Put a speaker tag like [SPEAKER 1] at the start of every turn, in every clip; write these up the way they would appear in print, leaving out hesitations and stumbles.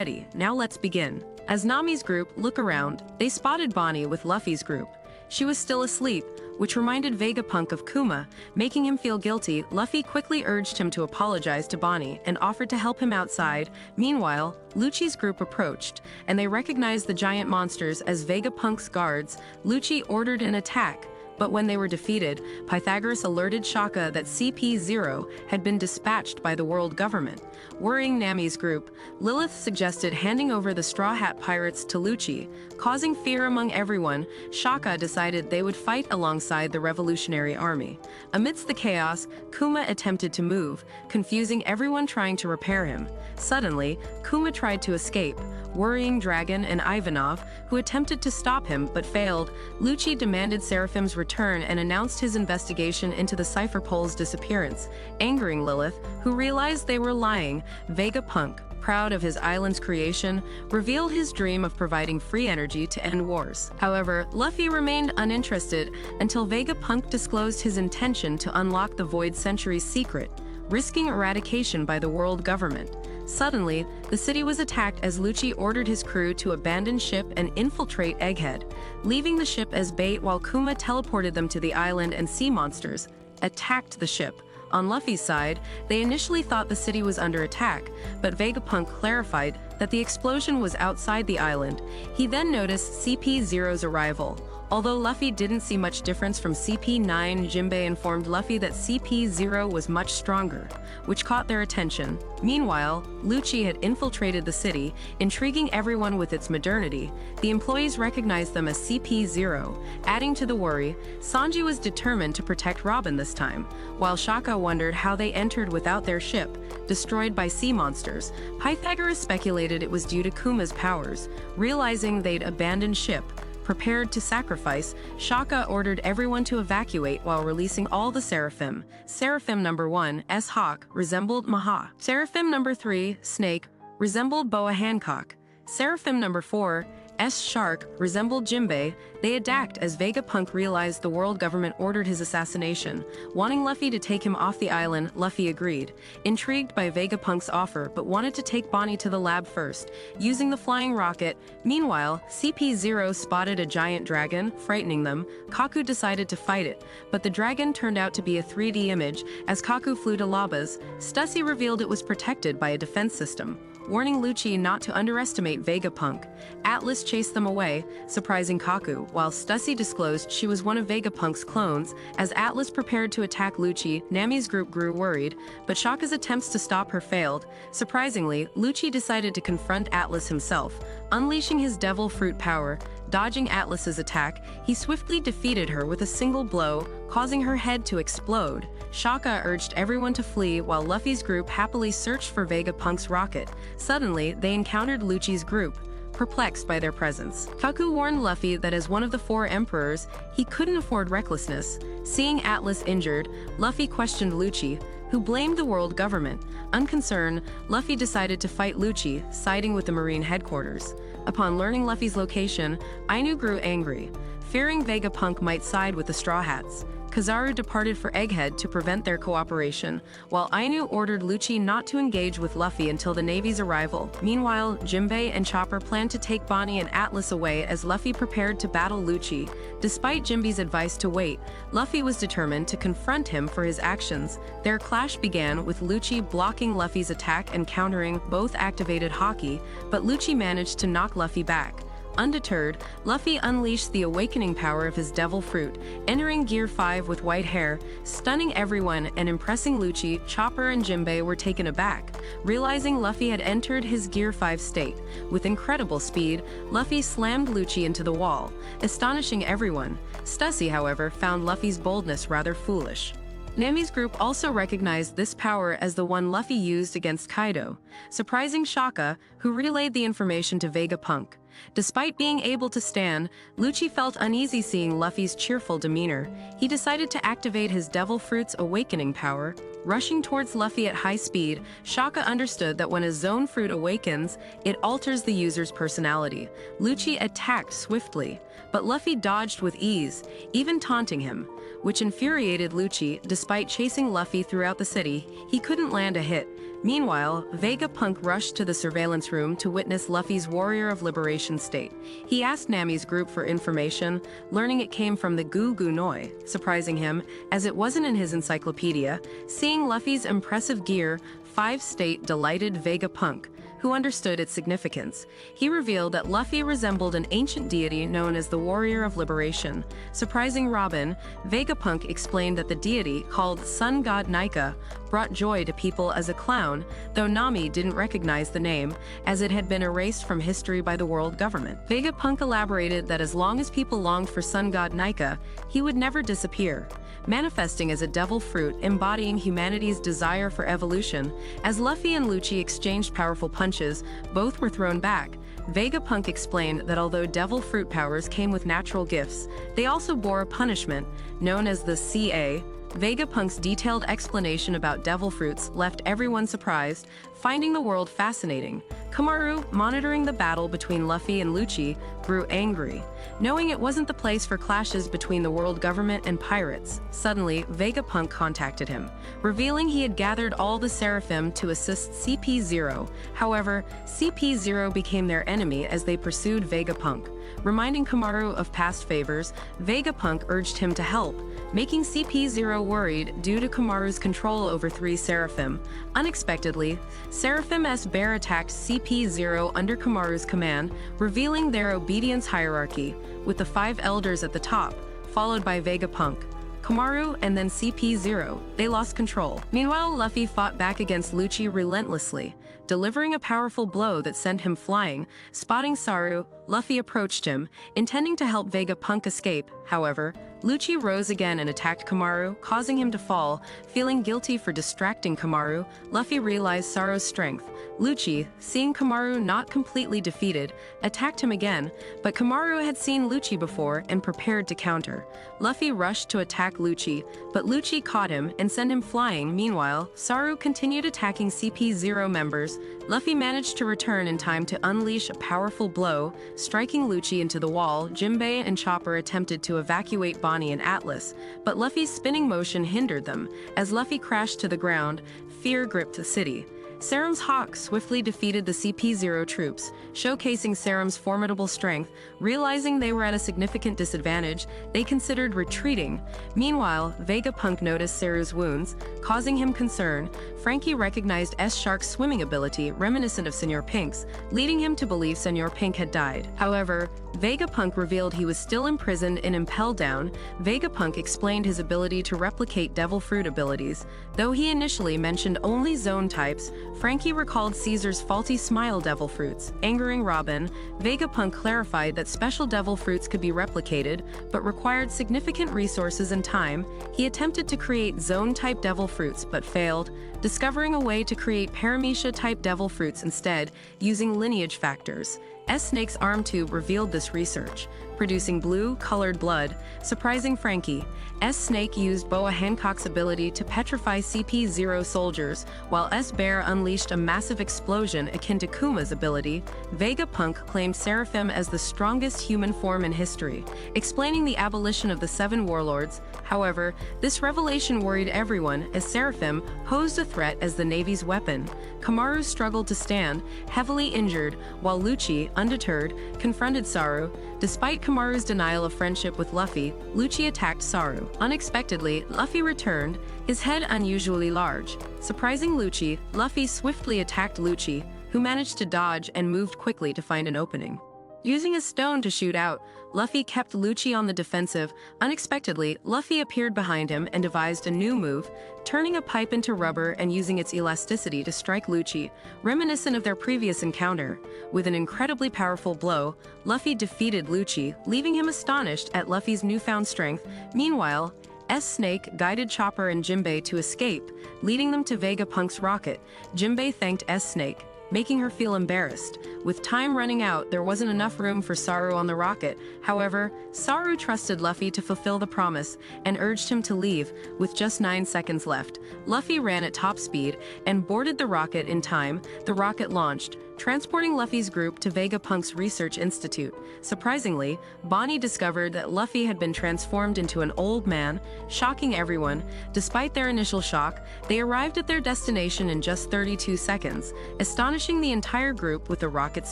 [SPEAKER 1] Ready, now let's begin. As Nami's group look around, they spotted Bonnie with Luffy's group. She was still asleep, which reminded Vegapunk of Kuma, making him feel guilty. Luffy quickly urged him to apologize to Bonnie and offered to help him outside. Meanwhile, Lucci's group approached, and they recognized the giant monsters as Vegapunk's guards. Lucci ordered an attack, but when they were defeated, Pythagoras alerted Shaka that CP0 had been dispatched by the world government. Worrying Nami's group, Lilith suggested handing over the Straw Hat Pirates to Lucci. Causing fear among everyone, Shaka decided they would fight alongside the Revolutionary Army. Amidst the chaos, Kuma attempted to move, confusing everyone trying to repair him. Suddenly, Kuma tried to escape, worrying Dragon and Ivanov, who attempted to stop him but failed. Lucci demanded Seraphim's return and announced his investigation into the Cypher Pole's disappearance, angering Lilith, who realized they were lying. Vegapunk, proud of his island's creation, revealed his dream of providing free energy to end wars. However, Luffy remained uninterested until Vegapunk disclosed his intention to unlock the Void Century's secret, risking eradication by the world government. Suddenly, the city was attacked as Lucci ordered his crew to abandon ship and infiltrate Egghead, leaving the ship as bait while Kuma teleported them to the island and sea monsters attacked the ship. On Luffy's side, they initially thought the city was under attack, but Vegapunk clarified that the explosion was outside the island. He then noticed CP0's arrival. Although Luffy didn't see much difference from CP9, Jinbei informed Luffy that CP0 was much stronger, which caught their attention. Meanwhile, Lucci had infiltrated the city, intriguing everyone with its modernity. The employees recognized them as CP0. Adding to the worry, Sanji was determined to protect Robin this time, while Shaka wondered how they entered without their ship, destroyed by sea monsters. Pythagoras speculated it was due to Kuma's powers. Realizing they'd abandoned ship, prepared to sacrifice, Shaka ordered everyone to evacuate while releasing all the Seraphim. Seraphim number 1, S-Hawk, resembled Maha. Seraphim number 3, Snake, resembled Boa Hancock. Seraphim number 4, S-Shark, resembled Jinbei. They attacked as Vegapunk realized the world government ordered his assassination. Wanting Luffy to take him off the island, Luffy agreed, intrigued by Vegapunk's offer, but wanted to take Bonnie to the lab first, using the flying rocket. Meanwhile, CP0 spotted a giant dragon, frightening them. Kaku decided to fight it, but the dragon turned out to be a 3D image. As Kaku flew to Labas, Stussy revealed it was protected by a defense system, warning Lucci not to underestimate Vegapunk. Atlas chased them away, surprising Kaku, while Stussy disclosed she was one of Vegapunk's clones. As Atlas prepared to attack Lucci, Nami's group grew worried, but Shaka's attempts to stop her failed. Surprisingly, Lucci decided to confront Atlas himself, unleashing his devil fruit power. Dodging Atlas's attack, he swiftly defeated her with a single blow, causing her head to explode. Shaka urged everyone to flee while Luffy's group happily searched for Vegapunk's rocket. Suddenly, they encountered Lucci's group, perplexed by their presence. Kaku warned Luffy that as one of the 4 emperors, he couldn't afford recklessness. Seeing Atlas injured, Luffy questioned Lucci, who blamed the world government. Unconcerned, Luffy decided to fight Lucci, siding with the Marine headquarters. Upon learning Luffy's location, Ainu grew angry, fearing Vegapunk might side with the Straw Hats. Kizaru departed for Egghead to prevent their cooperation, while Ainu ordered Lucci not to engage with Luffy until the Navy's arrival. Meanwhile, Jinbei and Chopper planned to take Bonnie and Atlas away as Luffy prepared to battle Lucci. Despite Jinbei's advice to wait, Luffy was determined to confront him for his actions. Their clash began with Lucci blocking Luffy's attack and countering. Both activated Haki, but Lucci managed to knock Luffy back. Undeterred, Luffy unleashed the awakening power of his devil fruit, entering Gear 5 with white hair, stunning everyone and impressing Lucci. Chopper and Jinbei were taken aback, realizing Luffy had entered his Gear 5 state. With incredible speed, Luffy slammed Lucci into the wall, astonishing everyone. Stussy, however, found Luffy's boldness rather foolish. Nami's group also recognized this power as the one Luffy used against Kaido, surprising Shaka, who relayed the information to Vegapunk. Despite being able to stand, Lucci felt uneasy seeing Luffy's cheerful demeanor. He decided to activate his Devil Fruit's awakening power. Rushing towards Luffy at high speed, Shaka understood that when a Zone Fruit awakens, it alters the user's personality. Lucci attacked swiftly, but Luffy dodged with ease, even taunting him, which infuriated Lucci. Despite chasing Luffy throughout the city, he couldn't land a hit. Meanwhile, Vegapunk rushed to the surveillance room to witness Luffy's Warrior of Liberation state. He asked Nami's group for information, learning it came from the Gu Gu Noi, surprising him, as it wasn't in his encyclopedia. Seeing Luffy's impressive gear, 5-state delighted Vegapunk, who understood its significance. He revealed that Luffy resembled an ancient deity known as the Warrior of Liberation. Surprising Robin, Vegapunk explained that the deity, called Sun God Nika, brought joy to people as a clown, though Nami didn't recognize the name, as it had been erased from history by the world government. Vegapunk elaborated that as long as people longed for Sun God Nika, he would never disappear, manifesting as a devil fruit embodying humanity's desire for evolution. As Luffy and Lucci exchanged powerful punches, both were thrown back. Vegapunk explained that although devil fruit powers came with natural gifts, they also bore a punishment, known as the CA. Vegapunk's detailed explanation about devil fruits left everyone surprised, finding the world fascinating. Kamaru, monitoring the battle between Luffy and Lucci, grew angry, knowing it wasn't the place for clashes between the world government and pirates. Suddenly, Vegapunk contacted him, revealing he had gathered all the Seraphim to assist CP0. However, CP0 became their enemy as they pursued Vegapunk. Reminding Kamaru of past favors, Vegapunk urged him to help, making CP0 worried due to Kamaru's control over 3 Seraphim. Unexpectedly, Seraphim S. Bear attacked CP0 under Kamaru's command, revealing their obedience hierarchy, with the 5 elders at the top, followed by Vegapunk, Kamaru, and then CP0. They lost control. Meanwhile, Luffy fought back against Lucci relentlessly, delivering a powerful blow that sent him flying. Spotting Saru, Luffy approached him, intending to help Vegapunk escape. However, Lucci rose again and attacked Kamaru, causing him to fall. Feeling guilty for distracting Kamaru, Luffy realized Saru's strength. Lucci, seeing Kamaru not completely defeated, attacked him again, but Kamaru had seen Lucci before and prepared to counter. Luffy rushed to attack Lucci, but Lucci caught him and sent him flying. Meanwhile, Saru continued attacking CP0 members. Luffy managed to return in time to unleash a powerful blow, striking Lucci into the wall. Jinbei and Chopper attempted to evacuate Bonnie and Atlas, but Luffy's spinning motion hindered them. As Luffy crashed to the ground, fear gripped the city. Serum's Hawk swiftly defeated the CP0 troops, showcasing Serum's formidable strength. Realizing they were at a significant disadvantage, they considered retreating. Meanwhile, Vegapunk noticed Seru's wounds, causing him concern. Frankie recognized S-Shark's swimming ability, reminiscent of Senor Pink's, leading him to believe Senor Pink had died. However, Vegapunk revealed he was still imprisoned in Impel Down. Vegapunk explained his ability to replicate Devil Fruit abilities. Though he initially mentioned only zone types, Frankie recalled Caesar's faulty Smile Devil Fruits. Angering Robin, Vegapunk clarified that special Devil Fruits could be replicated, but required significant resources and time. He attempted to create zone-type Devil Fruits, but failed, discovering a way to create Paramecia-type Devil Fruits instead, using lineage factors. S-Snake's arm tube revealed this research, producing blue-colored blood. Surprising Frankie, S-Snake used Boa Hancock's ability to petrify CP0 soldiers, while S-Bear unleashed a massive explosion akin to Kuma's ability. Vegapunk claimed Seraphim as the strongest human form in history, explaining the abolition of the 7 warlords. However, this revelation worried everyone, as Seraphim posed a threat as the Navy's weapon. Kamaru struggled to stand, heavily injured, while Lucci, undeterred, confronted Saru. Despite Kamaru's denial of friendship with Luffy, Lucci attacked Saru. Unexpectedly, Luffy returned, his head unusually large. Surprising Lucci, Luffy swiftly attacked Lucci, who managed to dodge and moved quickly to find an opening. Using a stone to shoot out, Luffy kept Lucci on the defensive. Unexpectedly, Luffy appeared behind him and devised a new move, turning a pipe into rubber and using its elasticity to strike Lucci, reminiscent of their previous encounter. With an incredibly powerful blow, Luffy defeated Lucci, leaving him astonished at Luffy's newfound strength. Meanwhile, S-Snake guided Chopper and Jinbei to escape, leading them to Vegapunk's rocket. Jinbei thanked S-Snake, making her feel embarrassed. With time running out, there wasn't enough room for Saru on the rocket. However, Saru trusted Luffy to fulfill the promise and urged him to leave. With just 9 seconds left, Luffy ran at top speed and boarded the rocket in time. The rocket launched, transporting Luffy's group to Vegapunk's Research Institute. Surprisingly, Bonnie discovered that Luffy had been transformed into an old man, shocking everyone. Despite their initial shock, they arrived at their destination in just 32 seconds, astonishing the entire group with a rocket's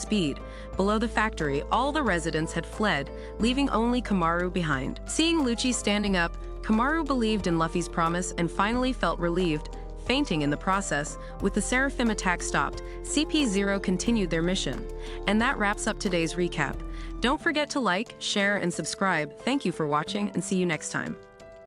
[SPEAKER 1] speed. Below the factory, all the residents had fled, leaving only Kamaru behind. Seeing Lucci standing up, Kamaru believed in Luffy's promise and finally felt relieved, fainting in the process. With the Seraphim attack stopped, CP0 continued their mission. And that wraps up today's recap. Don't forget to like, share, and subscribe. Thank you for watching, and see you next time.